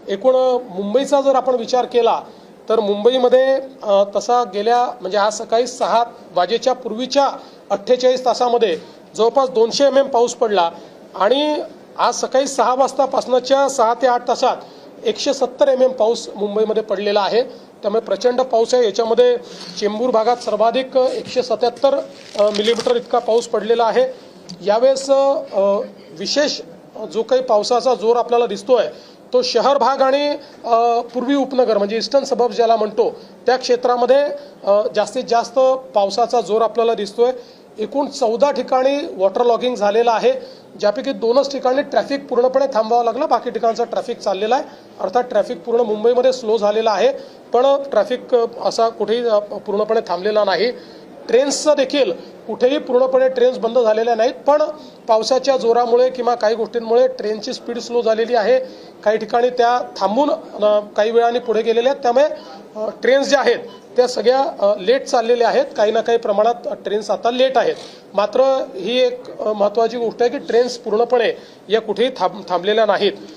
एकूण मुंबईचा जर आपण विचार केला तर मुंबईमध्ये तसा गेल्या म्हणजे आज सकाळी 6 वाजेच्या पूर्वीच्या 48 तासामध्ये जवळपास 200 mm पाऊस पडला आणि आज सकाळी 6 वाजतापासूनच्या 6 ते 8 तासात 170 mm पाऊस मुंबईमध्ये पडलेला आहे। त्यामुळे प्रचंड पाऊस आहे। याच्यामध्ये चेंबूर भागात सर्वाधिक 177 मिलीमीटर इतका पाऊस पडलेला आहे। यावेळेस विशेष जो काही पावसाचा जोर आपल्याला दिसतोय तो शहर भाग आणि पूर्वी उपनगर म्हणजे ईस्टर्न सबब ज्याला म्हणतो त्या क्षेत्रामध्ये जास्तीत जास्त पावसाचा जोर आपल्याला दिसतोय। एकूण 14 ठिकाणी वॉटर लॉगिंग झालेलं आहे, ज्यापैकी 2च ठिकाणी ट्रॅफिक पूर्णपणे थांबवावं लागलं, बाकी ठिकाणचा ट्रॅफिक चाललेला आहे। अर्थात ट्रॅफिक पूर्ण मुंबईमध्ये स्लो झालेला आहे, पण ट्रॅफिक असा कुठेही पूर्णपणे थांबलेला नाही। ट्रेन्सचं देखील कुठेही पूर्णपणे ट्रेन्स बंद झालेल्या नाहीत, पण पावसाच्या जोरामुळे किंवा काही गोष्टींमुळे ट्रेनची स्पीड स्लो झालेली आहे। काही ठिकाणी त्या थांबून काही वेळाने पुढे गेलेल्या आहेत, त्यामुळे ट्रेन्स ज्या आहेत त्या सगळ्या लेट चाललेल्या आहेत। काही ना काही प्रमाणात ट्रेन्स आता लेट आहेत। मात्र ही एक महत्त्वाची गोष्ट आहे की ट्रेन्स पूर्णपणे या कुठेही थांबलेल्या नाहीत।